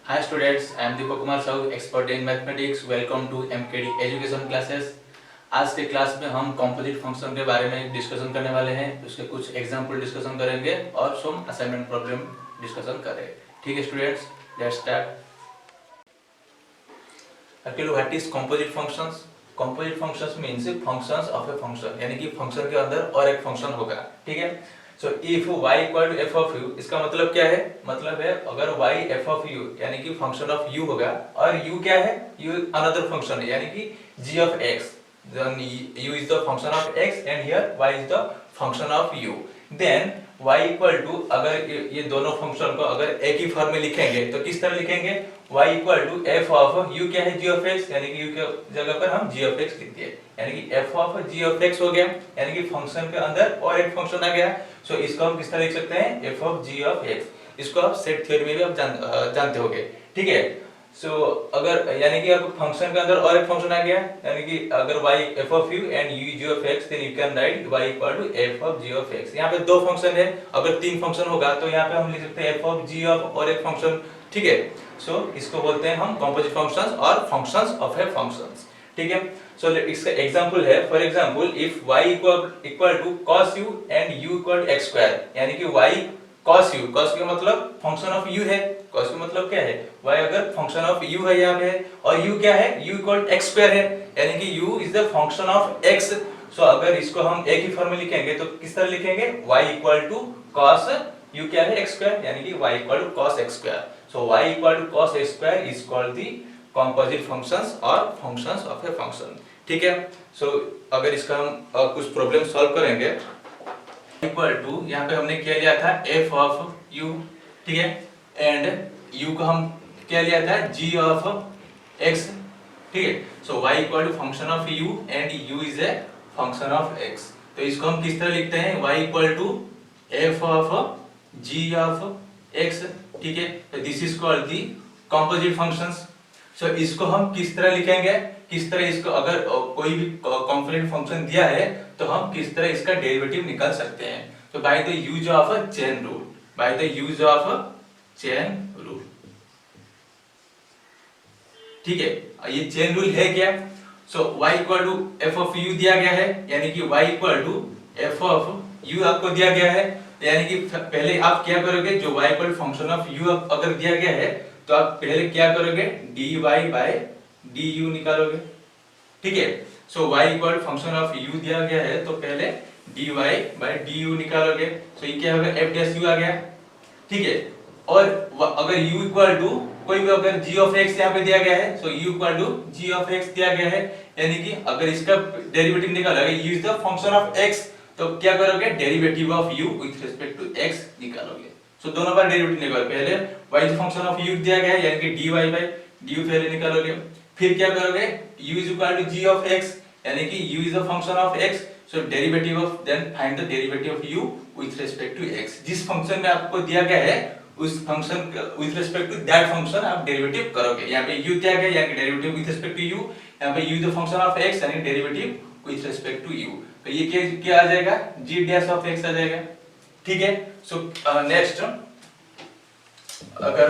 Hi students, I am Deepak Kumar Sahu, expert in mathematics. Welcome to MKD Education Classes. आज के class में हम composite function के बारे में डिस्कशन करने वाले हैं। उसके कुछ एग्जांपल डिस्कशन करेंगे और सम असाइनमेंट प्रॉब्लम डिस्कशन करें। ठीक है students, let's start. Actually what is composite functions? Composite functions means functions of a function, यानी कि फंक्शन के अंदर और एक फंक्शन होगा। ठीक है, so if y equal to f of u, इसका मतलब क्या है? मतलब है अगर y f ऑफ u यानी कि फंक्शन ऑफ u होगा और u क्या है? u अनदर फंक्शन है, यानी कि g of x, then u is the function of x and here y is the function of u, then y equal to, अगर ये दोनों फंक्शन को अगर एक ही फॉर्म में लिखेंगे तो किस तरह लिखेंगे? y equal to f of u क्या है? g ऑफ x, यानी कि u के जगह पर हम g ऑफ x लिख दिए, यानी कि f of g of x हो गया, यानी कि फंक्शन के अंदर और एक फंक्शन आ गया। सो इसको हम किस तरह लिख सकते हैं? f of g of x। इसको आप सेट थ्योरी में भी आप जानते होंगे। ठीक है, सो अगर यानी कि आपको फंक्शन के अंदर और एक फंक्शन आ गया, यानी कि अगर y f of u and u g of x, then you can write y equal to f of g of x। यहाँ पे दो फंक्शन है, अगर तीन फंक्शन होगा तो यहाँ पे हम लिख सकते हैं f ऑफ g ऑफ और एक फंक्शन। ठीक है, सो इसको बोलते हैं हम कंपोजिट फंक्शंस और फंक्शंस ऑफ ए फंक्शंस। ठीक है, सो इसका एग्जांपल है, for example if y equal to cos u and u equal to x square, यानी कि y cos u, cos का मतलब फंक्शन ऑफ u है, cos का मतलब क्या है? y अगर फंक्शन ऑफ u है यहाँ पे, और u क्या है? u equal to x square है, यानी कि u is the function of x। So अगर इसको हम एक ही फॉर्म में लिखेंगे तो किस तरह लिखेंगे? y equal to cos u क्या है? x स्क्वायर, यानी कि y equal to cos x square. So y equal to cos x square is called the composite functions और फंक्शंस ऑफ ए फंक्शन। ठीक है, सो अगर इसका हम कुछ प्रॉब्लम सॉल्व करेंगे, इक्वल टू यहाँ पे हमने क्या लिया था? f of u। ठीक है, एंड u को हम क्या लिया था? g of x। ठीक है, so y equal to function of u and u is a function of x। तो इसको हम किस तरह लिखते हैं? y equal to f of g of x। ठीक है, तो this is called the composite functions. So इसको हम किस तरह लिखेंगे? किस तरह इसको, अगर कोई भी कॉम्प्लेक्स फंक्शन दिया है तो हम किस तरह इसका डेरिवेटिव निकाल सकते हैं? तो by the use of a chain rule, by the use of a chain rule. ठीक है, ये चेन रूल है क्या? So y equal to f of u दिया गया है, यानी कि y equal to f of u आपको दिया गया है, यानी कि पहले आप क्या करोगे? जो y equal function of u अगर दिया गया है तो आप पहले क्या करोगे? dy बाय du निकालोगे। ठीक है, so y equal function of u दिया गया है तो पहले dy बाय du निकालोगे। सो ये क्या होगा? f डैश u आ गया। ठीक है, और अगर u इक्वल टू कोई भी अगर g ऑफ x यहाँ पे दिया गया है, so u equal to g of x दिया गया है, यानी कि अगर इसका डेरिवेटिव निकालोगे, u is the function of x, तो क्या करोगे? Derivative of u with respect to x निकालोगे। सो दोनों बार डेरिवेटिव निकालो, पहले y is function of u दिया गया है, यानी कि dy बाय du पहले निकालोगे, फिर क्या करोगे? u is equal to g of x, यानी कि u is the function of x, so derivative of, then find the derivative of u with respect to x। जिस फंक्शन में आपको दिया गया है उस function with respect to that function आप डेरिवेटिव करोगे। यहाँ पे u दिया गया है, यानी कि derivative with respect to u, यहाँ पे u is the function of x, यानी derivative with respect to u, तो ये क्या आ जाएगा? g डैश ऑफ x आ जाएगा। ठीक है, सो नेक्स्ट अगर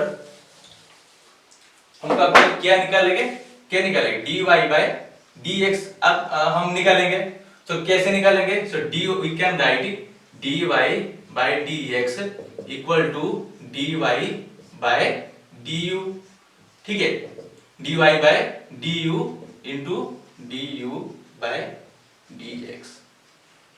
हमका क्या निकालेंगे? क्या निकालेंगे? dy बाय dx अब हम निकालेंगे, तो कैसे निकालेंगे? So d we can write dy by dx equal to dy by du। ठीक है, dy by du into du by dx।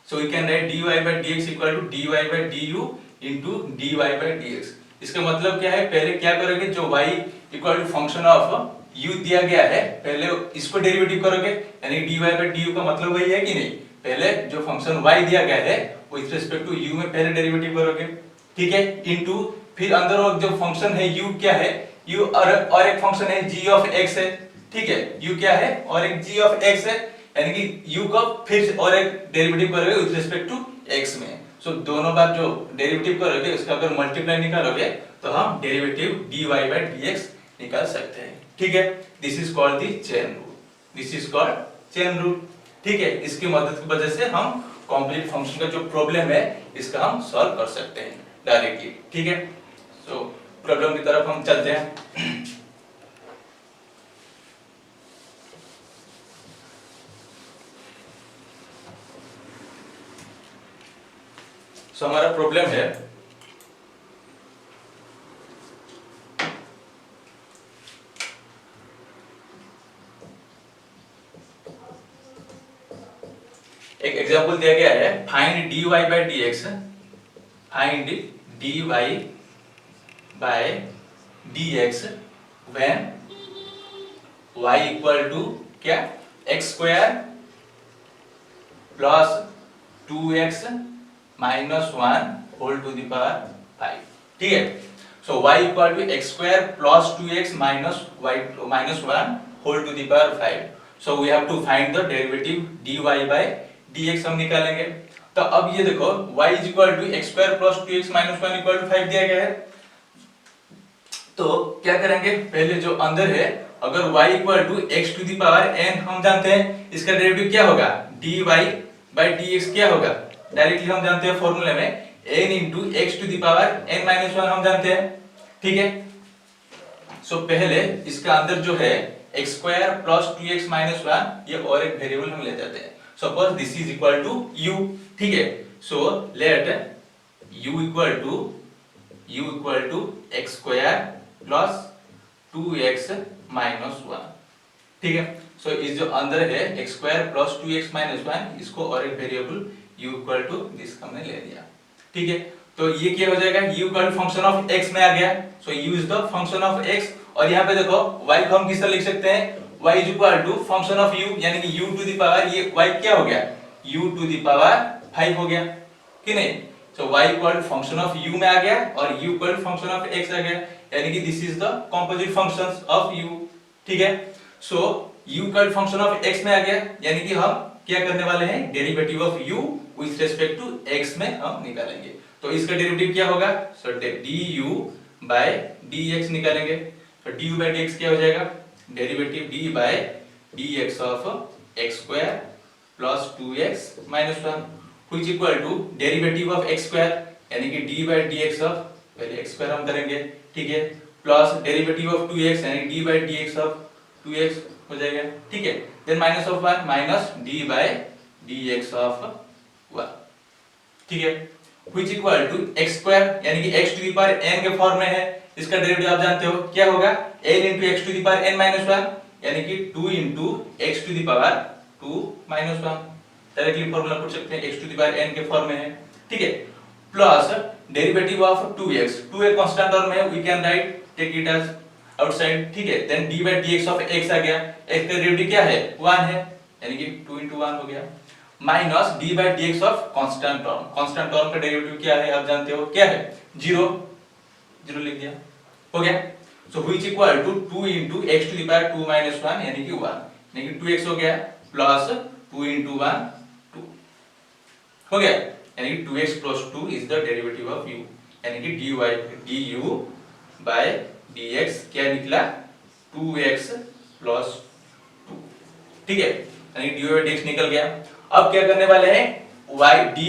So we can write dy by dx equal to dy by du into dy by dx। इसका मतलब क्या है? पहले क्या करोगे? जो y equal to function of u दिया गया है, पहले इसको डेरिवेटिव करोगे, यानी dy बाय du का मतलब वही है कि नहीं? पहले जो फंक्शन y दिया गया है विद रिस्पेक्ट टू u में पहले डेरिवेटिव करोगे। ठीक है, इनटू फिर अंदर वो जो फंक्शन है u क्या है? u और एक फंक्शन है g ऑफ x है। ठीक है, u क्या है? और एक g ऑफ x है, यानी कि u को फिर और एक डेरिवेटिव करोगे विद रिस्पेक्ट टू x में। सो दोनों बार जो डेरिवेटिव करोगे उसका अगर मल्टीप्लाई निकालोगे तो हम डेरिवेटिव dy बाय dx निकाल सकते हैं। ठीक है, this is called the chain rule, this is called chain rule. ठीक है, इसकी मदद की वजह से हम कंप्लीट फंक्शन का जो प्रॉब्लम है इसका हम सॉल्व कर सकते हैं डायरेक्टली। ठीक है, सो प्रॉब्लम की तरफ हम चलते हैं। सो हमारा प्रॉब्लम है एक एग्जांपल दिया गया है, find dy by dx, find dy by dx when y equal to क्या, x square plus 2x minus 1 whole to the power 5। ठीक है, so y equal to x square plus 2x minus 1 whole to the power 5। So we have to find the derivative dy by dx हम निकालेंगे। तो अब ये देखो y is equal to x square plus 2x minus 1 equal to 5 दिया गया है। तो क्या करेंगे, पहले जो अंदर है, अगर y equal to x to the power n हम जानते हैं, इसका डेरिवेटिव क्या होगा, dy बाय dx क्या होगा, डायरेक्टली हम जानते हैं फॉर्मूले में n into x to the power n minus 1 हम जानते हैं। ठीक है, सो पहले इसका अंदर जो है x square plus 2x minus 1 ये और एक वेरिएबल हम ले जाते हैं। Suppose this is equal to u। ठीक है, so let u equal to x square plus 2x minus 1। ठीक है, सो इस जो अंदर है x square plus 2x minus 1, इसको और एक variable u equal to this हमने ले लिया। ठीक है, तो ये क्या हो जाएगा, u equal to function of x में आ गया, so u is the function of x। और यहाँ पे देखो y को हम किस तरह लिख सकते हैं, y is equal to function of u, यानी कि u टू द पावर, ये y क्या हो गया, u टू द पावर 5 हो गया कि नहीं। So y equal to function of u में आ गया और u equal to function of x आ गया, यानी कि this is the composite functions of u। ठीक है, so u equal to function of x में आ गया, यानी कि हम क्या करने वाले हैं, derivative of u with respect to x में हम निकालेंगे। तो इसका डेरिवेटिव क्या होगा, सो du बाय dx निकालेंगे। तो du बाय dx क्या हो जाएगा, derivative d by dx of x square plus 2x minus 1 which equal to derivative of x square, यानी कि d बाय dx ऑफ, पहले x स्क्वायर हम करेंगे, ठीक है, प्लस डेरिवेटिव ऑफ 2x यानी d by dx of 2x हो जाएगा। ठीक है, then minus of 1 minus d by dx of 1। ठीक है, which equal to x square, यानी कि x to the power n के फॉर्म में है, इसका डेरिवेटिव आप जानते हो क्या होगा, n into x to the power n minus 1, यानी कि 2 into x to the power 2 minus 1। Directly formula पूछ सकते हैं, x to the power n के फॉर्म में है। ठीक है, plus derivative of 2x, 2 constant term है, we can write take it as outside. ठीक है, then d by dx of x आ गया, x का डेरिवेटिव क्या है, 1 है, यानी कि 2 into 1 हो गया, minus d by dx of constant term, constant term का डेरिवेटिव क्या है आप जानते हो, क्या है, 0, 0 लिख दिया, हो गया। सो which equal to 2 into x to the power 2 minus 1, यानी कि 1, यानी कि 2x हो गया, प्लस 2 into 1 2 हो गया, यानी कि 2x plus 2 is the derivative of u, यानी कि du by dx क्या निकला, 2x plus 2। ठीक है, यानी कि du by dx निकल गया। अब क्या करने वाले हैं, y dy,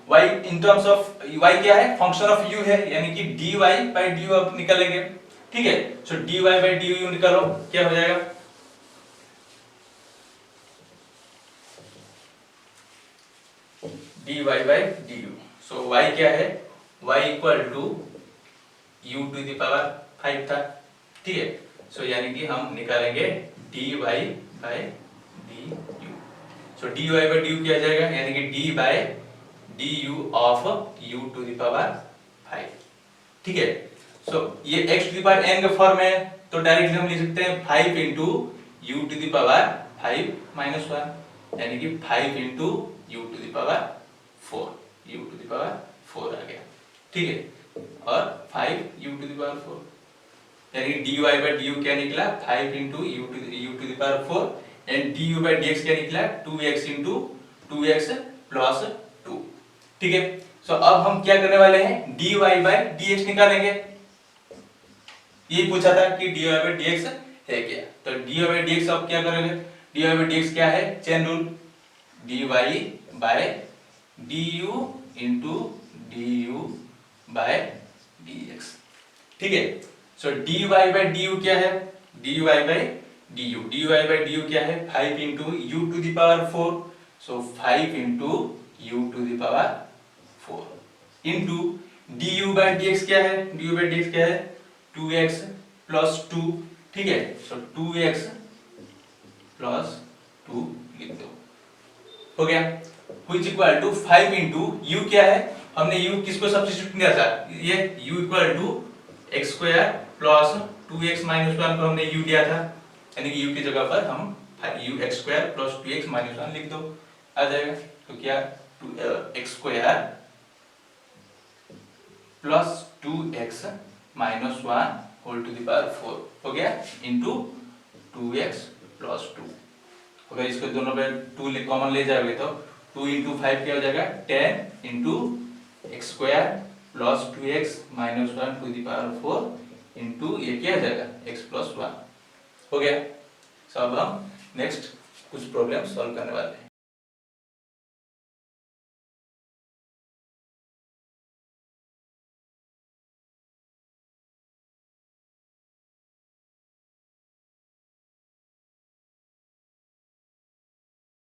y in terms of y क्या है, फंक्शन ऑफ u है, यानी कि dy by du अब निकालेंगे। ठीक है, सो dy by du निकालो, क्या हो जाएगा, dy by du। So y क्या है, y equal to u to the power 5 था। ठीक है, सो यानी कि हम निकालेंगे dy by du। So dy by du क्या आ जाएगा, यानी कि d by du of u to the power 5। ठीक है, सो ये x to the power n का फॉर्म है, तो डायरेक्टली हम लिख सकते हैं 5 into u to the power 5 minus 1, यानी कि 5 into u to the power 4, u to the power 4 आ गया। ठीक है, और 5 u टू द पावर 4, यानी dy by du क्या निकला, 5 into u to the power 4, and du by dx क्या निकला, 2x into 2x plus 2। ठीक है, सो अब हम क्या करने वाले हैं, dy by dx निकालेंगे। ये पूछा था कि dy by dx है क्या, तो dy by dx अब क्या करेंगे, dy by dx क्या है, chain rule, dy by du into du by dx। ठीक है, सो dy by du क्या है, dy by du क्या है, 5 into u to the power 4, so 5 into u to the power 4। Into du by dx क्या है, du बाई dx क्या है 2x प्लस 2, ठीक है। सो 2x प्लस 2 लिख दो, हो गया। which equal to 5 into u क्या है, हमने u किसको सब्स्टिट्यूट किया था, ये u equal to x square plus 2x minus 1 को हमने u दिया था, यानी कि u की जगह पर हम u x square plus 2x minus 1 लिख दो, आ जाएगा। तो क्या x square plus 2x minus 1 whole to the power 4 हो गया इंटू 2x प्लस 2। अगर इसको दोनों पे 2 कॉमन ले जाओगे तो 2 इंटू 5 क्या हो जाएगा 10 into x square plus 2x minus 1 to the power 4 into ये क्या हो जाएगा x प्लस 1 हो गया। सब हम नेक्स्ट कुछ प्रॉब्लम सॉल्व करने वाले हैं।